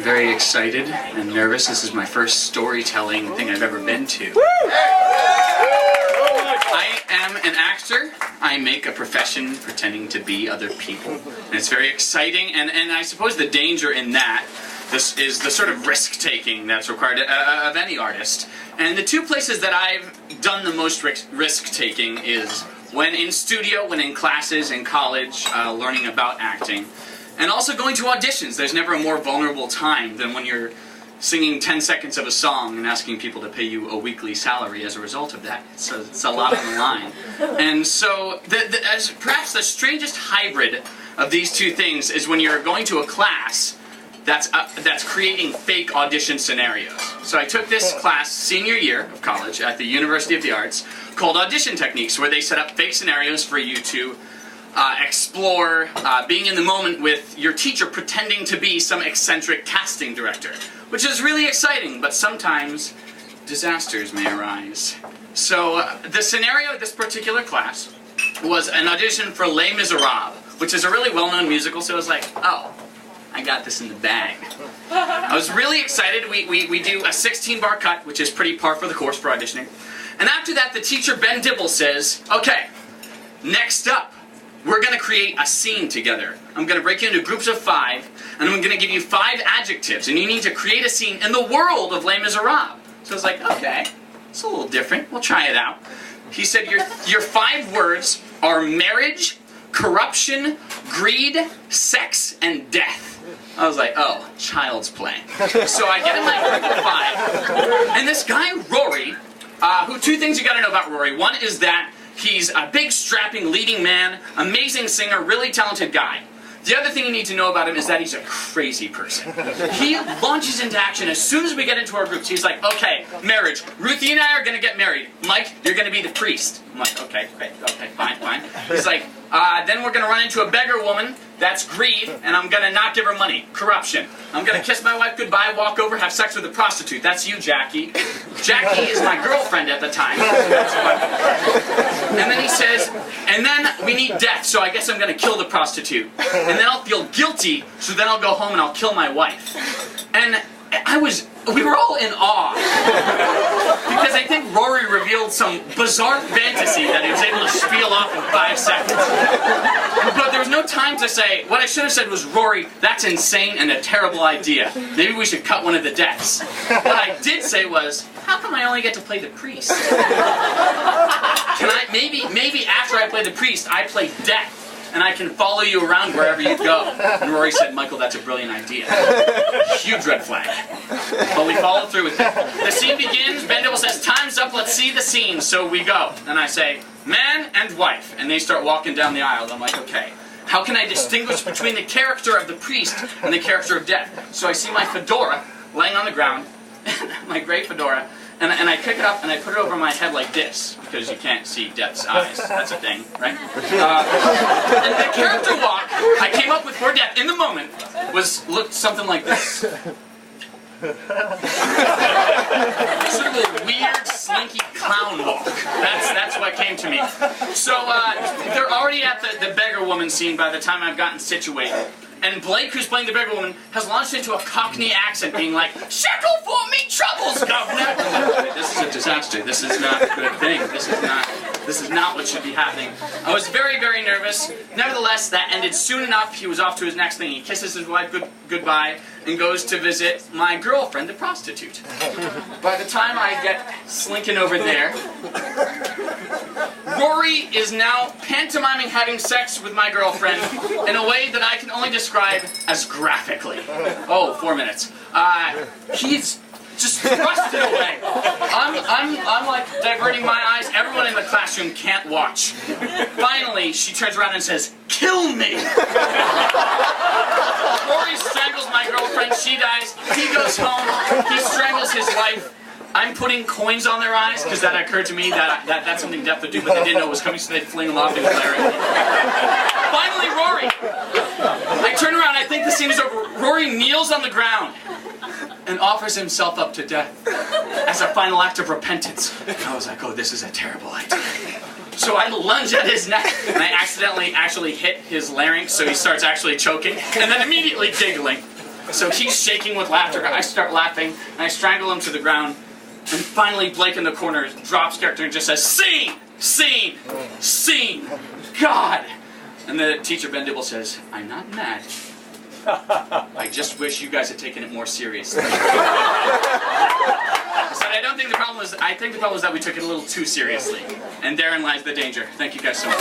I'm very excited and nervous. This is my first storytelling thing I've ever been to. I am an actor. I make a profession pretending to be other people. And it's very exciting, and I suppose the danger in that this is the sort of risk-taking that's required of any artist. And the two places that I've done the most risk-taking is when in studio, when in classes, in college, learning about acting. And also going to auditions. There's never a more vulnerable time than when you're singing 10 seconds of a song and asking people to pay you a weekly salary as a result of that. So it's a lot on the line. And so as perhaps the strangest hybrid of these two things is when you're going to a class that's creating fake audition scenarios. So I took this class senior year of college at the University of the Arts called Audition Techniques, where they set up fake scenarios for you to explore being in the moment with your teacher pretending to be some eccentric casting director, which is really exciting, but sometimes disasters may arise. So the scenario of this particular class was an audition for Les Miserables, which is a really well-known musical, so I was like, oh, I got this in the bag. I was really excited. We do a 16-bar cut, which is pretty par for the course for auditioning. And after that, the teacher, Ben Dibble, says, okay, next up, we're going to create a scene together. I'm going to break you into groups of 5, and I'm going to give you 5 adjectives, and you need to create a scene in the world of Les Miserables. So I was like, okay, it's a little different. We'll try it out. He said, your 5 words are marriage, corruption, greed, sex, and death. I was like, oh, child's play. So I get in my group of 5, and this guy, Rory, who 2 things you got to know about Rory. One is that he's a big, strapping, leading man, amazing singer, really talented guy. The other thing you need to know about him is that he's a crazy person. He launches into action as soon as we get into our groups. He's like, okay, marriage. Ruthie and I are going to get married. Mike, you're going to be the priest. I'm like, okay, fine. He's like, then we're going to run into a beggar woman. That's greed, and I'm going to not give her money. Corruption. I'm going to kiss my wife goodbye, walk over, have sex with a prostitute. That's you, Jackie. Jackie is my girlfriend at the time. And then he says, and then we need death, so I guess I'm going to kill the prostitute. And then I'll feel guilty, so then I'll go home and I'll kill my wife. And we were all in awe. Because I think Rory revealed some bizarre fantasy that he was able to spiel off in 5 seconds. But there was no time to say, what I should have said was, Rory, that's insane and a terrible idea. Maybe we should cut one of the deaths. What I did say was, how come I only get to play the priest? Can I, maybe after I play the priest, I play death. And I can follow you around wherever you go. And Rory said, Michael, that's a brilliant idea. Huge red flag. But we followed through with it. The scene begins, Ben Dibble says, time's up, let's see the scene. So we go. And I say, man and wife. And they start walking down the aisle. And I'm like, okay, how can I distinguish between the character of the priest and the character of death? So I see my fedora laying on the ground, my gray fedora, and I pick it up and I put it over my head like this, because you can't see Death's eyes. That's a thing, right? And the character walk I came up with for Death in the moment looked something like this. Sort of a weird, slinky clown walk. That's what came to me. So they're already at the beggar woman scene by the time I've gotten situated. And Blake, who's playing the beggar woman, has launched into a Cockney accent, being like, "Shekel for me troubles, governor." This is a disaster. This is not a good thing. This is not what should be happening. I was very, very nervous. Nevertheless, that ended soon enough. He was off to his next thing. He kisses his wife goodbye and goes to visit my girlfriend, the prostitute. By the time I get slinking over there, Rory is now pantomiming having sex with my girlfriend in a way that I can only describe as graphically. Oh, 4 minutes. He's just thrust it away. I'm like diverting my eyes. Everyone in the classroom can't watch. Finally, she turns around and says, "Kill me!" Rory strangles my girlfriend. She dies. He goes home. He strangles his wife. I'm putting coins on their eyes, because that occurred to me that's something Death would do, but they didn't know it was coming, so they'd fling them off and glare at me. Finally, Rory! I turn around, I think the scene is over. Rory kneels on the ground and offers himself up to death as a final act of repentance. I was like, oh, this is a terrible idea. So I lunge at his neck, and I accidentally hit his larynx, so he starts actually choking, and then immediately giggling. So he's shaking with laughter. I start laughing, and I strangle him to the ground. And finally, Blake in the corner drops character and just says, "Scene! Scene! Scene! God!" And the teacher, Ben Dibble, says, "I'm not mad. I just wish you guys had taken it more seriously." But I don't think the problem is, I think the problem is that we took it a little too seriously. And therein lies the danger. Thank you guys so much.